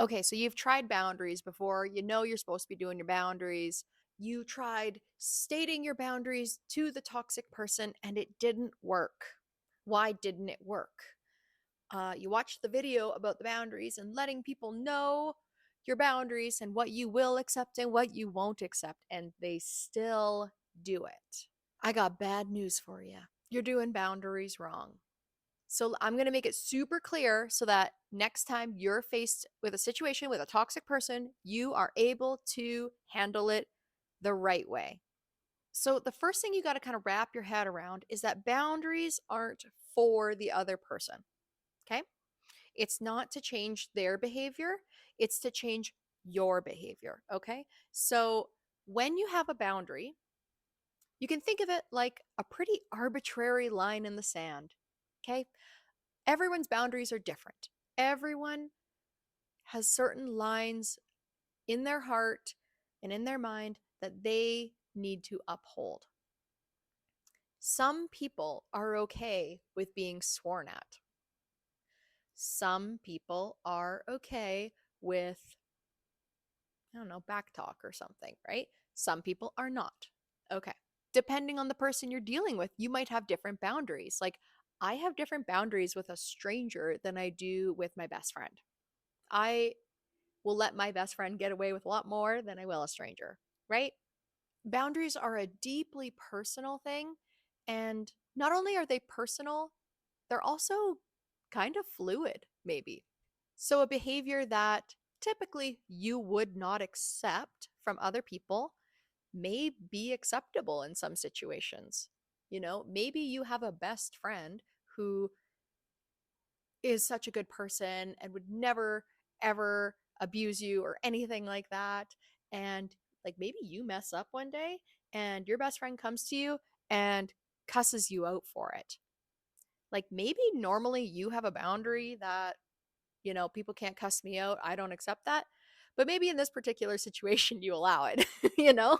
Okay, so you've tried boundaries before. You know you're supposed to be doing your boundaries. You tried stating your boundaries to the toxic person and it didn't work. Why didn't it work? You watched the video about the boundaries and letting people know your boundaries and what you will accept and what you won't accept, and they still do it. I got bad news for you. You're doing boundaries wrong. So I'm going to make it super clear so that next time you're faced with a situation with a toxic person, you are able to handle it the right way. So the first thing you got to kind of wrap your head around is that boundaries aren't for the other person. Okay? It's not to change their behavior, it's to change your behavior. Okay? So when you have a boundary, you can think of it like a pretty arbitrary line in the sand. Okay? Everyone's boundaries are different. Everyone has certain lines in their heart and in their mind that they need to uphold. Some people are okay with being sworn at. Some people are okay with, I don't know, back talk or something, right? Some people are not. Okay. Depending on the person you're dealing with, you might have different boundaries. Like, I have different boundaries with a stranger than I do with my best friend. I will let my best friend get away with a lot more than I will a stranger, right? Boundaries are a deeply personal thing. And not only are they personal, they're also kind of fluid, maybe. So, a behavior that typically you would not accept from other people may be acceptable in some situations. You know, maybe you have a best friend who is such a good person and would never ever abuse you or anything like that. And like maybe you mess up one day and your best friend comes to you and cusses you out for it. Like maybe normally you have a boundary that, people can't cuss me out. I don't accept that. But maybe in this particular situation, you allow it, you know?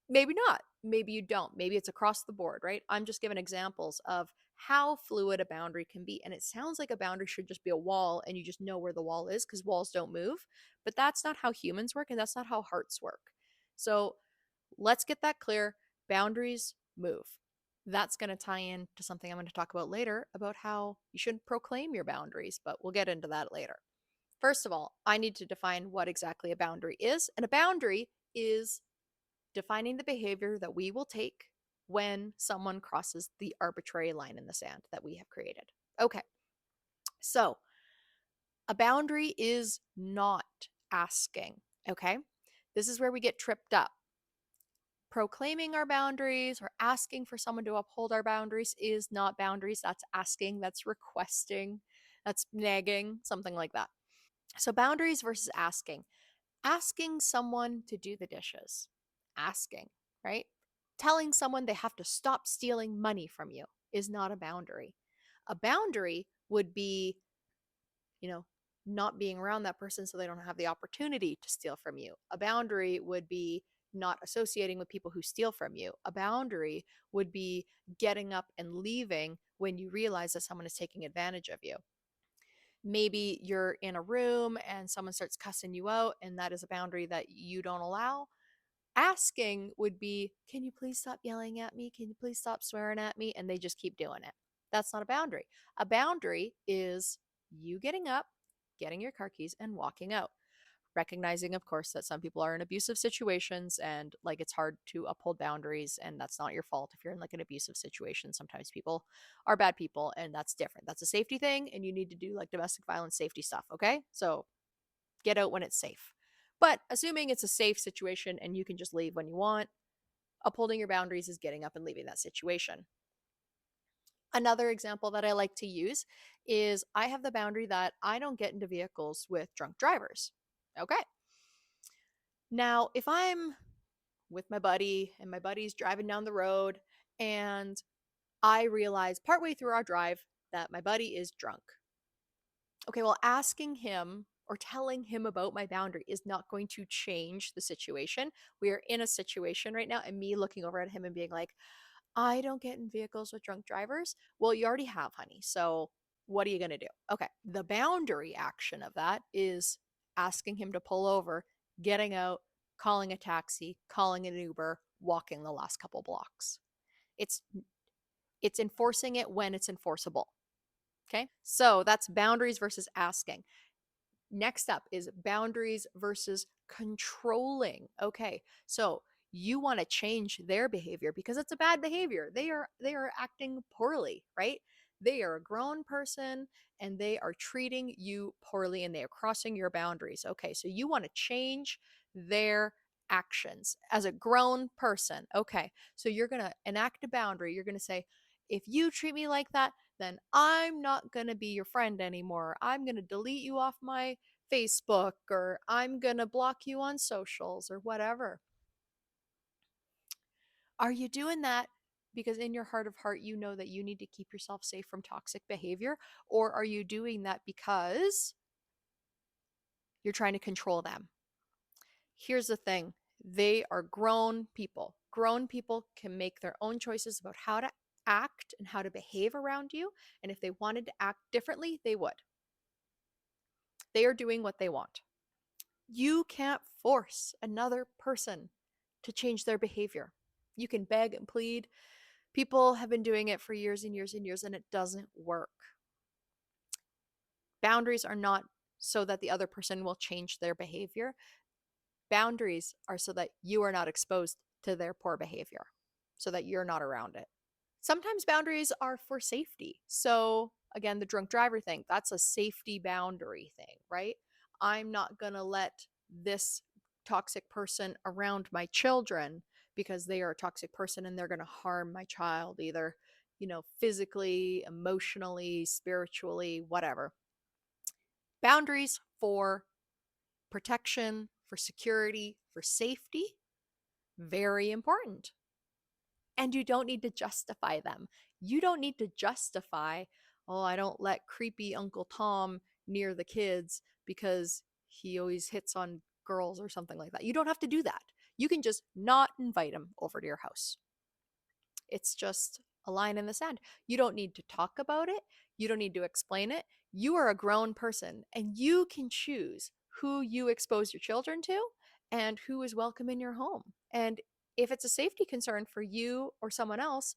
Maybe not. Maybe you don't. Maybe it's across the board, right? I'm just giving examples of how fluid a boundary can be. And it sounds like a boundary should just be a wall and you just know where the wall is because walls don't move. But that's not how humans work and that's not how hearts work. So let's get that clear. Boundaries move. That's going to tie in to something I'm going to talk about later about how you shouldn't proclaim your boundaries, but we'll get into that later. First of all, I need to define what exactly a boundary is. And a boundary is defining the behavior that we will take when someone crosses the arbitrary line in the sand that we have created. Okay, so a boundary is not asking. Okay, this is where we get tripped up. Proclaiming our boundaries or asking for someone to uphold our boundaries is not boundaries. That's asking, that's requesting, that's nagging, something like that. So, boundaries versus asking. Asking someone to do the dishes, asking, right? Telling someone they have to stop stealing money from you is not a boundary. A boundary would be, you know, not being around that person so they don't have the opportunity to steal from you. A boundary would be not associating with people who steal from you. A boundary would be getting up and leaving when you realize that someone is taking advantage of you. Maybe you're in a room and someone starts cussing you out, and that is a boundary that you don't allow. Asking would be, can you please stop yelling at me? Can you please stop swearing at me? And they just keep doing it. That's not a boundary. A boundary is you getting up, getting your car keys, and walking out. Recognizing, of course, that some people are in abusive situations and like it's hard to uphold boundaries, and that's not your fault if you're in like an abusive situation. Sometimes people are bad people, and that's different. That's a safety thing, and you need to do like domestic violence safety stuff. Okay. So get out when it's safe. But assuming it's a safe situation and you can just leave when you want, upholding your boundaries is getting up and leaving that situation. Another example that I like to use is I have the boundary that I don't get into vehicles with drunk drivers. Okay. Now, if I'm with my buddy and my buddy's driving down the road and I realize partway through our drive that my buddy is drunk. Okay, well, asking him or telling him about my boundary is not going to change the situation. We are in a situation right now, and me looking over at him and being like, I don't get in vehicles with drunk drivers. Well, you already have, honey. So What are you going to do? Okay. The boundary action of that is asking him to pull over, getting out, calling a taxi, calling an Uber, walking the last couple blocks. It's it's enforcing it when it's enforceable. Okay? So that's boundaries versus asking. Next up is boundaries versus controlling. Okay. So you want to change their behavior because it's a bad behavior. They are acting poorly, right? They are a grown person and they are treating you poorly and they are crossing your boundaries. Okay. So you want to change their actions as a grown person. Okay. So you're going to enact a boundary. You're going to say, if you treat me like that, then I'm not going to be your friend anymore. I'm going to delete you off my Facebook, or I'm going to block you on socials, or whatever. Are you doing that because in your heart of heart you know that you need to keep yourself safe from toxic behavior? Or are you doing that because you're trying to control them? Here's the thing, they are grown people. Grown people can make their own choices about how to act and how to behave around you. And if they wanted to act differently, they would. They are doing what they want. You can't force another person to change their behavior. You can beg and plead. People have been doing it for years and years and years, and it doesn't work. Boundaries are not so that the other person will change their behavior. Boundaries are so that you are not exposed to their poor behavior, so that you're not around it. Sometimes boundaries are for safety. So, again, the drunk driver thing, that's a safety boundary thing, right? I'm not going to let this toxic person around my children because they are a toxic person and they're going to harm my child, either, physically, emotionally, spiritually, whatever. Boundaries for protection, for security, for safety, very important. And you don't need to justify them. You don't need to justify, oh, I don't let creepy Uncle Tom near the kids because he always hits on girls or something like that. You don't have to do that. You can just not invite him over to your house. It's just a line in the sand. You don't need to talk about it. You don't need to explain it. You are a grown person and you can choose who you expose your children to and who is welcome in your home. And if it's a safety concern for you or someone else,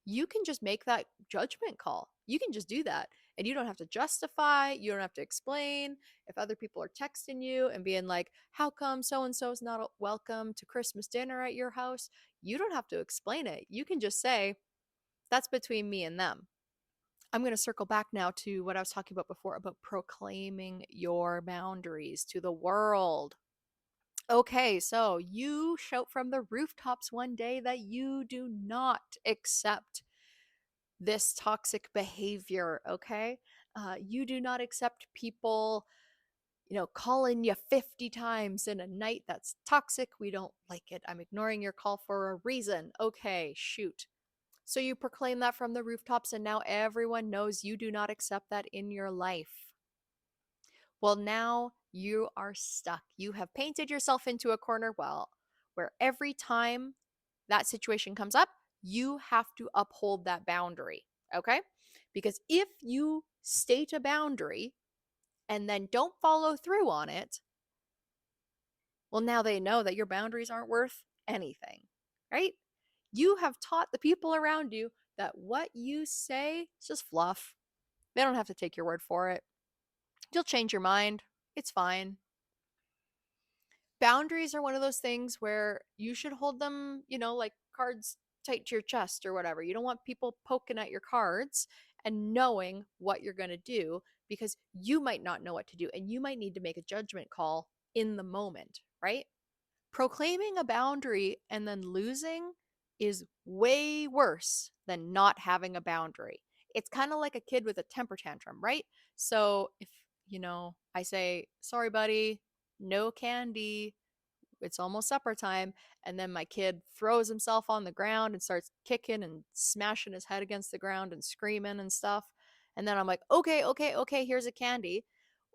you can just make that judgment call. You can just do that. And you don't have to justify, you don't have to explain. If other people are texting you and being like, how come so and so is not welcome to Christmas dinner at your house? You don't have to explain it. You can just say, that's between me and them. I'm going to circle back now to what I was talking about before about proclaiming your boundaries to the world. Okay, so you shout from the rooftops one day that you do not accept this toxic behavior. Okay, you do not accept people, calling you 50 times in a night. That's toxic. We don't like it. I'm ignoring your call for a reason. Okay, shoot. So you proclaim that from the rooftops, and now everyone knows you do not accept that in your life. Well, now you are stuck. You have painted yourself into a corner, well, where every time that situation comes up, you have to uphold that boundary. Okay? Because if you state a boundary and then don't follow through on it, well, now they know that your boundaries aren't worth anything, right? You have taught the people around you that what you say is just fluff. They don't have to take your word for it. You'll change your mind. It's fine. Boundaries are one of those things where you should hold them, like cards tight to your chest or whatever. You don't want people poking at your cards and knowing what you're going to do because you might not know what to do and you might need to make a judgment call in the moment, right? Proclaiming a boundary and then losing is way worse than not having a boundary. It's kind of like a kid with a temper tantrum, right? So if, I say, sorry, buddy, no candy, it's almost supper time. And then my kid throws himself on the ground and starts kicking and smashing his head against the ground and screaming and stuff. And then I'm like, okay, okay, okay, here's a candy.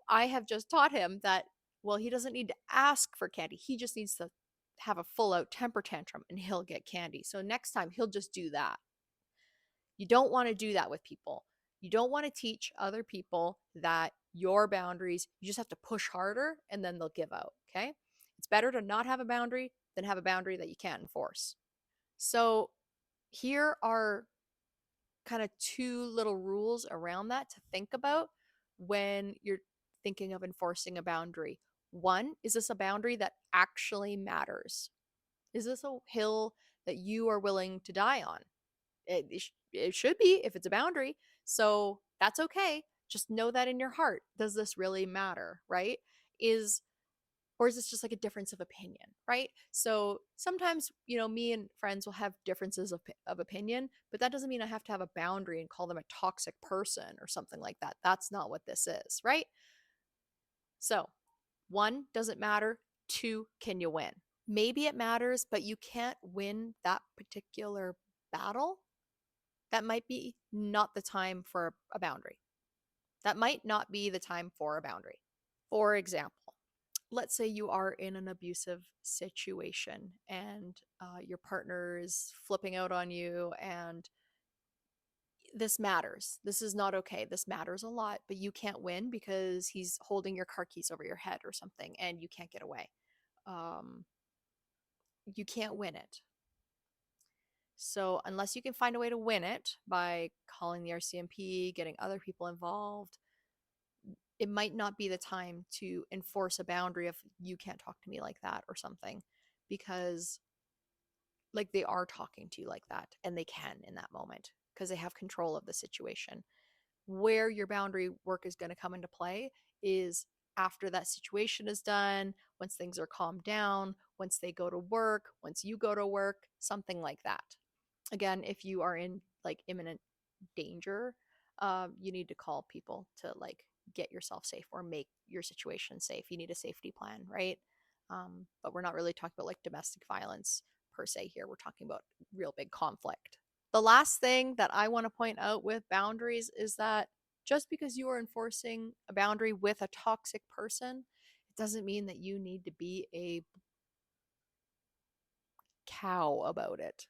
I have just taught him that, well, he doesn't need to ask for candy. He just needs to have a full out temper tantrum and he'll get candy. So next time he'll just do that. You don't want to do that with people. You don't want to teach other people that your boundaries, you just have to push harder and then they'll give out. Okay. It's better to not have a boundary than have a boundary that you can't enforce. So here are kind of two little rules around that to think about when you're thinking of enforcing a boundary. One, is this a boundary that actually matters? Is this a hill that you are willing to die on? It should be if it's a boundary. So that's okay. Just know that in your heart. Does this really matter? Right? Is or is this just like a difference of opinion, right? So sometimes, me and friends will have differences of opinion, but that doesn't mean I have to have a boundary and call them a toxic person or something like that. That's not what this is, right? So, one, does it matter? Two, can you win? Maybe it matters, but you can't win that particular battle. That might be not the time for a boundary. That might not be the time for a boundary. For example, let's say you are in an abusive situation and your partner is flipping out on you, and this matters. This is not okay. This matters a lot, but you can't win because he's holding your car keys over your head or something and you can't get away. Um, you can't win it. So, unless you can find a way to win it by calling the RCMP, getting other people involved, it might not be the time to enforce a boundary of you can't talk to me like that or something, because like they are talking to you like that and they can in that moment because they have control of the situation. Where your boundary work is going to come into play is after that situation is done, once things are calmed down, once they go to work, once you go to work, something like that. Again, if you are in like imminent danger, you need to call people to like get yourself safe or make your situation safe. You need a safety plan, right? But we're not really talking about like domestic violence per se here. We're talking about real big conflict. The last thing that I want to point out with boundaries is that just because you are enforcing a boundary with a toxic person, it doesn't mean that you need to be a cow about it.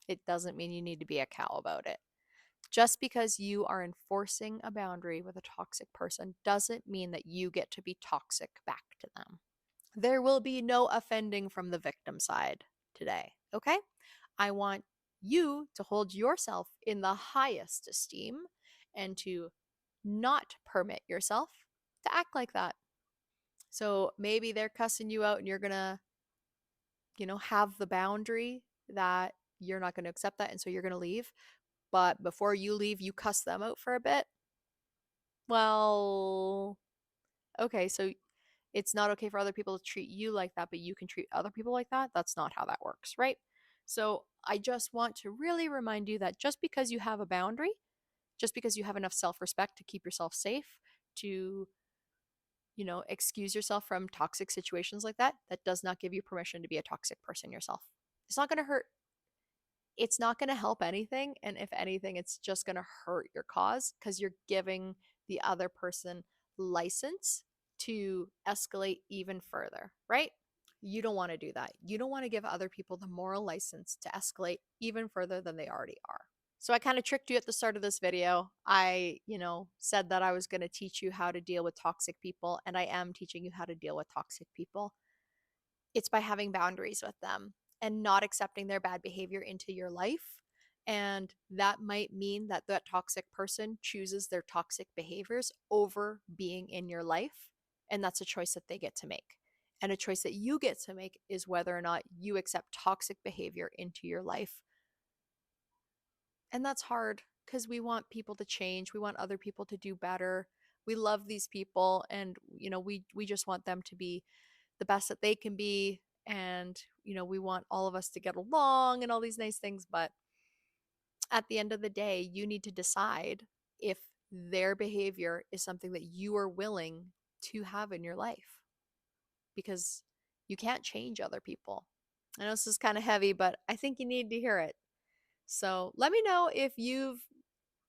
It doesn't mean you need to be a cow about it. Just because you are enforcing a boundary with a toxic person doesn't mean that you get to be toxic back to them. There will be no offending from the victim side today, okay? I want you to hold yourself in the highest esteem and to not permit yourself to act like that. So maybe they're cussing you out and you're going to, have the boundary that you're not going to accept that. And so you're going to leave. But before you leave, you cuss them out for a bit. Well, okay. So it's not okay for other people to treat you like that, but you can treat other people like that. That's not how that works, right? So I just want to really remind you that just because you have a boundary, just because you have enough self respect to keep yourself safe, to, excuse yourself from toxic situations like that, that does not give you permission to be a toxic person yourself. It's not going to hurt. It's not going to help anything. And if anything, it's just going to hurt your cause because you're giving the other person license to escalate even further, right? You don't want to do that. You don't want to give other people the moral license to escalate even further than they already are. So I kind of tricked you at the start of this video. I, said that I was going to teach you how to deal with toxic people, and I am teaching you how to deal with toxic people. It's by having boundaries with them and not accepting their bad behavior into your life. And that might mean that that toxic person chooses their toxic behaviors over being in your life. And that's a choice that they get to make. And a choice that you get to make is whether or not you accept toxic behavior into your life. And that's hard because we want people to change. We want other people to do better. We love these people, and we just want them to be the best that they can be, and we want all of us to get along and all these nice things, but at the end of the day you need to decide if their behavior is something that you are willing to have in your life, because you can't change other people. I know this is kind of heavy, but I think you need to hear it. So let me know if you've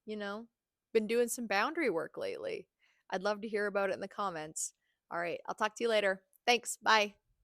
you know been doing some boundary work lately. I'd love to hear about it in the comments. All right, I'll talk to you later. Thanks. Bye.